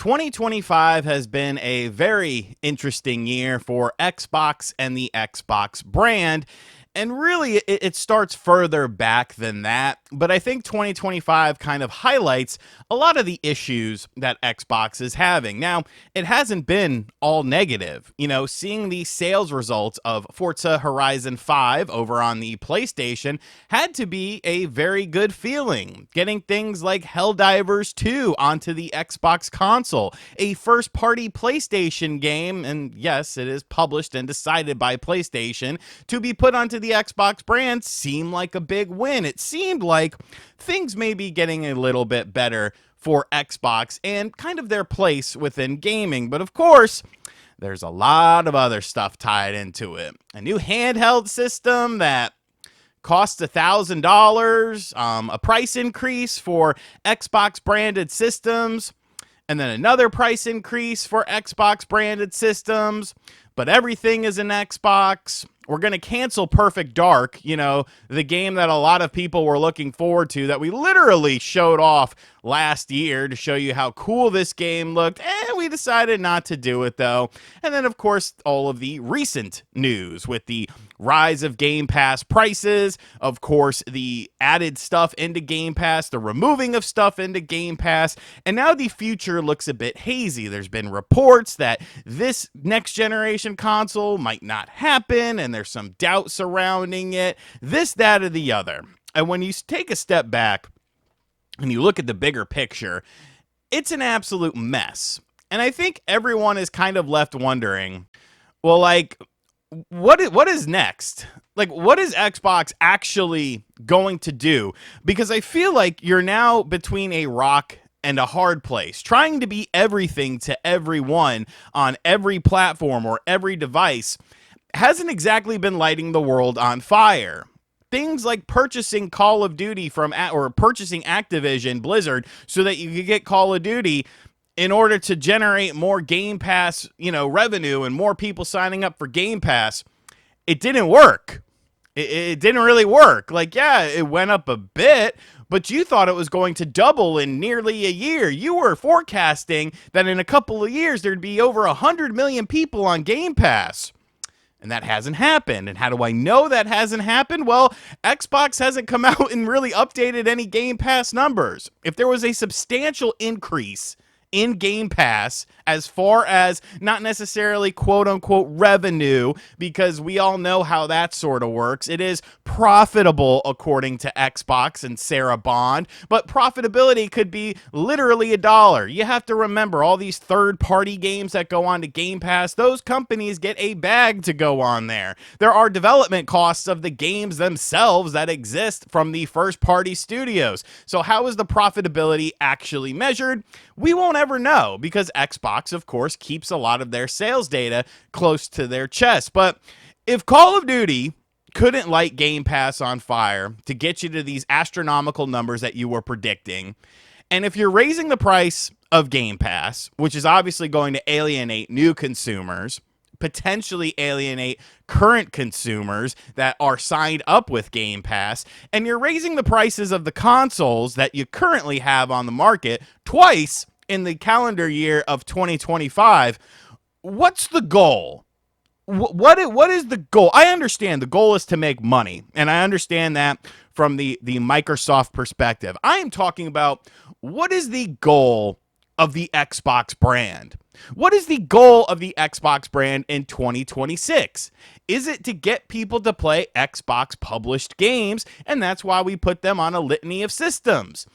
2025 has been a very interesting year for Xbox and the Xbox brand. And really, it starts further back than that. But I think 2025 kind of highlights a lot of the issues that Xbox is having. Now, it hasn't been all negative. You know, seeing the sales results of Forza Horizon 5 over on the PlayStation had to be a very good feeling. Getting things like Helldivers 2 onto the Xbox console, a first party PlayStation game, and yes, it is published and decided by PlayStation, to be put onto the Xbox brand seemed like a big win. It seemed like things may be getting a little bit better for Xbox and kind of their place within gaming. But of course, there's a lot of other stuff tied into it. A new handheld system that costs $1,000, a price increase for Xbox branded systems, and then another price increase for Xbox branded systems, but everything is an Xbox. We're going to cancel Perfect Dark, you know, the game that a lot of people were looking forward to, that we literally showed off last year to show you how cool this game looked. And we decided not to do it, though. And then, of course, all of the recent news with the rise of Game Pass prices, of course, the added stuff into Game Pass, the removing of stuff into Game Pass, and now the future looks a bit hazy. There's been reports that this next generation console might not happen, and there's some doubt surrounding it, this, that, or the other. And when you take a step back and you look at the bigger picture, it's an absolute mess. And I think everyone is kind of left wondering, well, like, what is next? Like, what is Xbox actually going to do? Because I feel like you're now between a rock and a hard place, trying to be everything to everyone on every platform or every device hasn't exactly been lighting the world on fire. Things like purchasing Call of Duty or purchasing Activision Blizzard so that you could get Call of Duty in order to generate more Game Pass, revenue and more people signing up for Game Pass. It didn't work. It didn't really work. Like, yeah, it went up a bit, but you thought it was going to double in nearly a year. You were forecasting that in a couple of years there'd be over 100 million people on Game Pass. And that hasn't happened. And how do I know that hasn't happened? Well, Xbox hasn't come out and really updated any Game Pass numbers. If there was a substantial increase in Game Pass as far as not necessarily quote-unquote revenue, because we all know how that sort of works. It is profitable according to Xbox and Sarah Bond, but profitability could be literally $1. You have to remember all these third-party games that go on to Game Pass, those companies get a bag to go on there. There are development costs of the games themselves that exist from the first-party studios. So how is the profitability actually measured? We won't ever know, because Xbox, of course, keeps a lot of their sales data close to their chest. But if Call of Duty couldn't light Game Pass on fire to get you to these astronomical numbers that you were predicting, and if you're raising the price of Game Pass, which is obviously going to alienate new consumers, potentially alienate current consumers that are signed up with Game Pass, and you're raising the prices of the consoles that you currently have on the market twice in the calendar year of 2025, what's the goal? What is the goal? I understand the goal is to make money, and I understand that from the Microsoft perspective. I am talking about, what is the goal of the Xbox brand? What is the goal of the Xbox brand in 2026? Is it to get people to play Xbox published games, and that's why we put them on a litany of systems?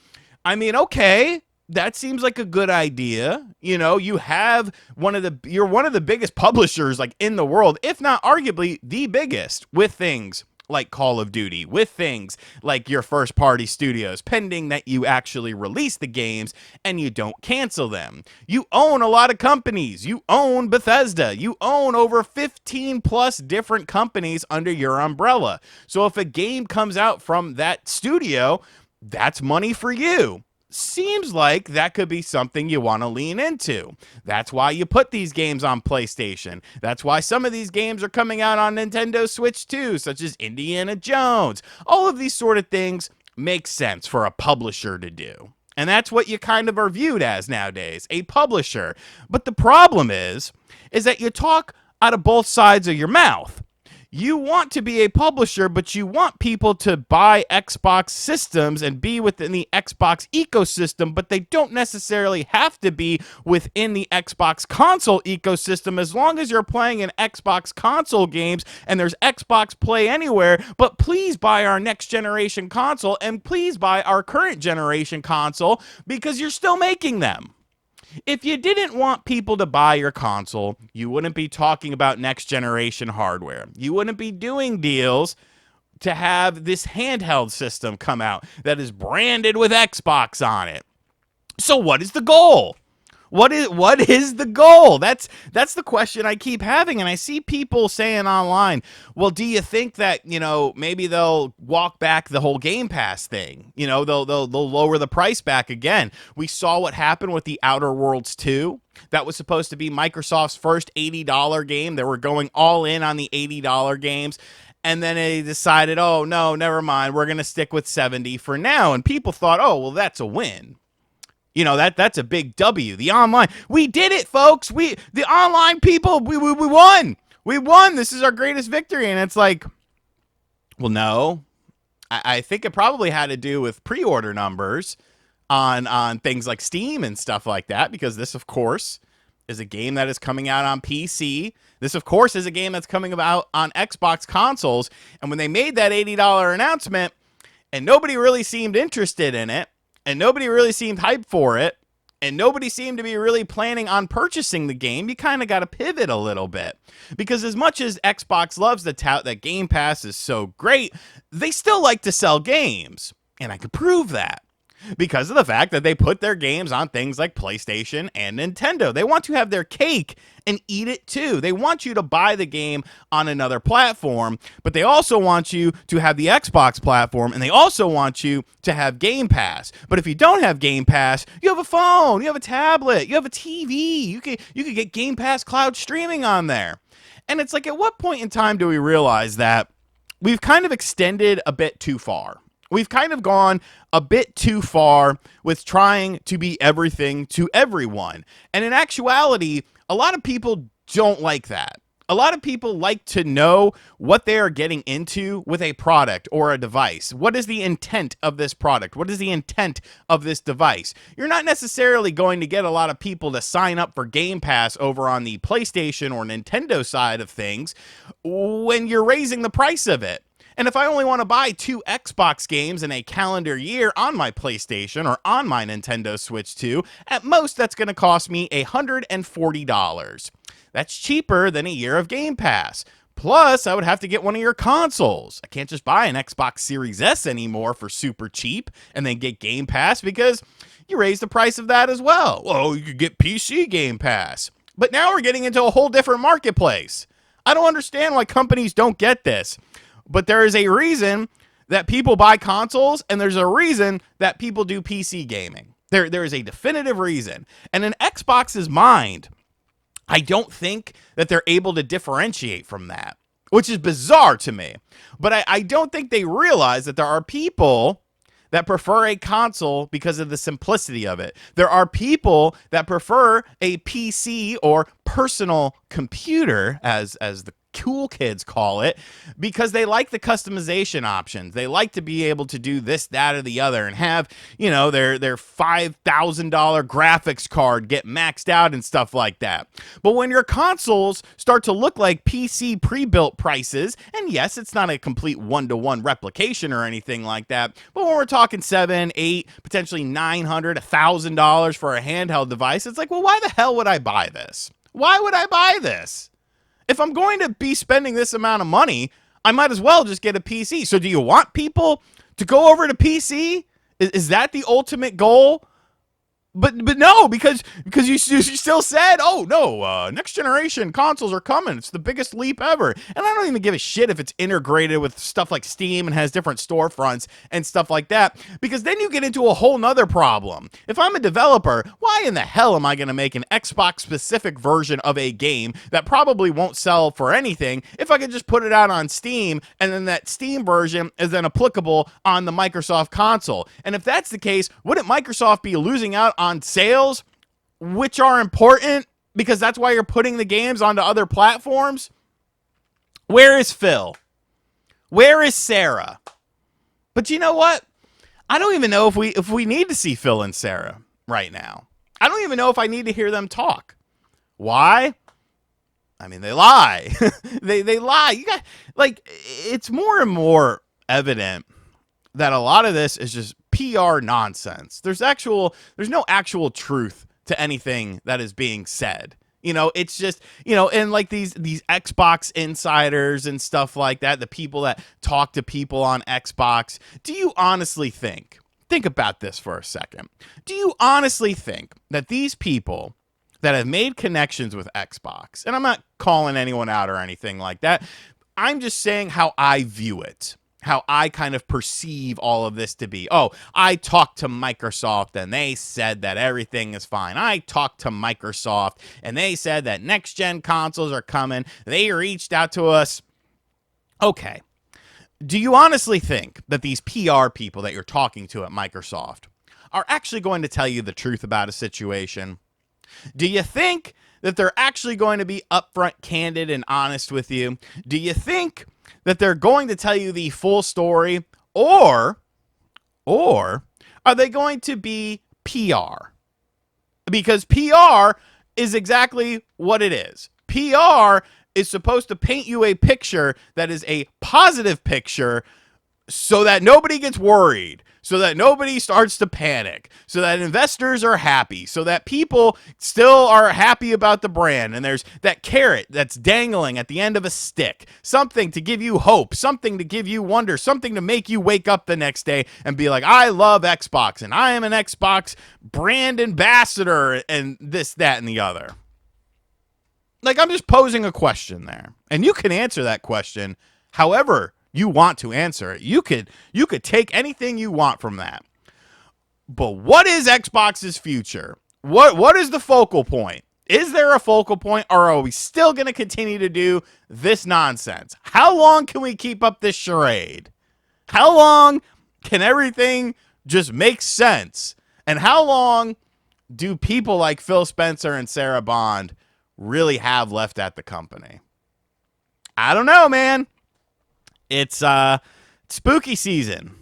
I mean, okay, that seems like a good idea. You have you're one of the biggest publishers like in the world, if not arguably the biggest, with things like Call of Duty, with things like your first party studios, pending that you actually release the games and you don't cancel them. You own a lot of companies. You own Bethesda. You own over 15 plus different companies under your umbrella. So if a game comes out from that studio, that's money for you. Seems like that could be something you want to lean into. That's why you put these games on PlayStation. That's why some of these games are coming out on Nintendo Switch too, such as Indiana Jones. All of these sort of things make sense for a publisher to do. And that's what you kind of are viewed as nowadays, a publisher. But the problem is that you talk out of both sides of your mouth. You want to be a publisher, but you want people to buy Xbox systems and be within the Xbox ecosystem, but they don't necessarily have to be within the Xbox console ecosystem as long as you're playing in Xbox console games and there's Xbox Play Anywhere. But please buy our next generation console and please buy our current generation console because you're still making them. If you didn't want people to buy your console, you wouldn't be talking about next generation hardware. You wouldn't be doing deals to have this handheld system come out that is branded with Xbox on it. So what is the goal? What is the goal? That's the question I keep having, and I see people saying online, well, do you think that, maybe they'll walk back the whole Game Pass thing? They'll lower the price back again. We saw what happened with the Outer Worlds 2. That was supposed to be Microsoft's first $80 game. They were going all in on the $80 games. And then they decided, oh, no, never mind. We're going to stick with 70 for now. And people thought, oh, well, that's a win. That's a big W. The online, we did it, folks. The online people, we won. We won. This is our greatest victory. And it's like, well, no. I think it probably had to do with pre-order numbers on things like Steam and stuff like that, because this, of course, is a game that is coming out on PC. This, of course, is a game that's coming out on Xbox consoles. And when they made that $80 announcement, and nobody really seemed interested in it, and nobody really seemed hyped for it, and nobody seemed to be really planning on purchasing the game, you kind of got to pivot a little bit. Because as much as Xbox loves to tout that Game Pass is so great, they still like to sell games. And I could prove that. Because of the fact that they put their games on things like PlayStation and Nintendo. They want to have their cake and eat it too. They want you to buy the game on another platform, but they also want you to have the Xbox platform, and they also want you to have Game Pass. But if you don't have Game Pass, you have a phone, you have a tablet, you have a TV. You could get Game Pass cloud streaming on there. And it's like, at what point in time do we realize that we've kind of extended a bit too far? We've kind of gone a bit too far with trying to be everything to everyone. And in actuality, a lot of people don't like that. A lot of people like to know what they are getting into with a product or a device. What is the intent of this product? What is the intent of this device? You're not necessarily going to get a lot of people to sign up for Game Pass over on the PlayStation or Nintendo side of things when you're raising the price of it. And if I only want to buy 2 Xbox games in a calendar year on my PlayStation or on my Nintendo Switch 2, at most that's going to cost me $140. That's cheaper than a year of Game Pass. Plus, I would have to get one of your consoles. I can't just buy an Xbox Series S anymore for super cheap and then get Game Pass because you raise the price of that as well. Well, you could get PC Game Pass. But now we're getting into a whole different marketplace. I don't understand why companies don't get this. But there is a reason that people buy consoles, and there's a reason that people do PC gaming. There is a definitive reason. And in Xbox's mind, I don't think that they're able to differentiate from that, which is bizarre to me. But I don't think they realize that there are people that prefer a console because of the simplicity of it. There are people that prefer a PC or personal computer, as the cool kids call it, because they like the customization options. They like to be able to do this, that, or the other and have, their $5,000 graphics card get maxed out and stuff like that. But when your consoles start to look like PC pre-built prices, and yes, it's not a complete one-to-one replication or anything like that, but when we're talking $700, $800, potentially $900, $1,000 for a handheld device, it's like, well, why the hell would I buy this? Why would I buy this? If I'm going to be spending this amount of money, I might as well just get a PC. So do you want people to go over to PC? Is that the ultimate goal But no, because you still said, oh no, next generation consoles are coming. It's the biggest leap ever. And I don't even give a shit if it's integrated with stuff like Steam and has different storefronts and stuff like that, because then you get into a whole nother problem. If I'm a developer, why in the hell am I going to make an Xbox specific version of a game that probably won't sell for anything if I could just put it out on Steam, and then that Steam version is then applicable on the Microsoft console? And if that's the case, wouldn't Microsoft be losing out on sales, which are important because that's why you're putting the games onto other platforms? Where is Phil? Where is Sarah? But you know what? I don't even know if we need to see Phil and Sarah right now. I don't even know if I need to hear them talk. Why? I mean, they lie. they lie. You got, like, it's more and more evident that a lot of this is just PR nonsense. There's no actual truth to anything that is being said. You know, it's just, you know, and like these Xbox insiders and stuff like that, the people that talk to people on Xbox, do you honestly think about this for a second. Do you honestly think that these people that have made connections with Xbox, and I'm not calling anyone out or anything like that, I'm just saying how I view it, how I kind of perceive all of this to be. Oh, I talked to Microsoft and they said that everything is fine. I talked to Microsoft and they said that next gen consoles are coming. They reached out to us. Okay. Do you honestly think that these PR people that you're talking to at Microsoft are actually going to tell you the truth about a situation? Do you think that they're actually going to be upfront, candid, and honest with you? Do you think that they're going to tell you the full story? Or are they going to be PR? Because PR is exactly what it is. PR is supposed to paint you a picture that is a positive picture so that nobody gets worried, so that nobody starts to panic, so that investors are happy, so that people still are happy about the brand, and there's that carrot that's dangling at the end of a stick, something to give you hope, something to give you wonder, something to make you wake up the next day and be like, I love Xbox, and I am an Xbox brand ambassador, and this, that, and the other. Like, I'm just posing a question there, and you can answer that question however you want to answer it. You could take anything you want from that. But what is Xbox's future? What is the focal point? Is there a focal point, or are we still going to continue to do this nonsense? How long can we keep up this charade? How long can everything just make sense? And how long do people like Phil Spencer and Sarah Bond really have left at the company? I don't know, man. It's spooky season.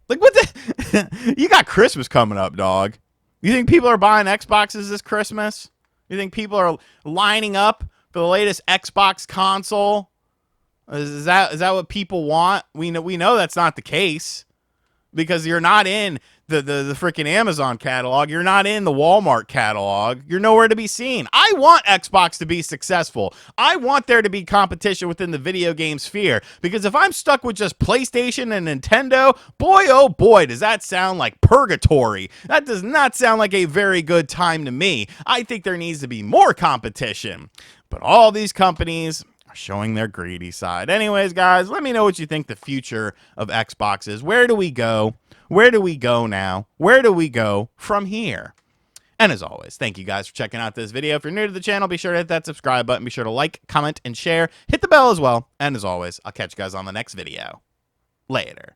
Like, what the? You got Christmas coming up, dog. You think people are buying Xboxes this Christmas? You think people are lining up for the latest Xbox console? Is that what people want? We know that's not the case, because you're not in the freaking Amazon catalog. You're not in the Walmart catalog. You're nowhere to be seen. I want Xbox to be successful. I want there to be competition within the video game sphere, because if I'm stuck with just PlayStation and Nintendo, boy, oh boy, does that sound like purgatory. That does not sound like a very good time to me. I think there needs to be more competition. But all these companies are showing their greedy side. Anyways, guys, let me know what you think the future of Xbox is. Where do we go? Where do we go now? Where do we go from here? And as always, thank you guys for checking out this video. If you're new to the channel, be sure to hit that subscribe button. Be sure to like, comment, and share. Hit the bell as well. And as always, I'll catch you guys on the next video. Later.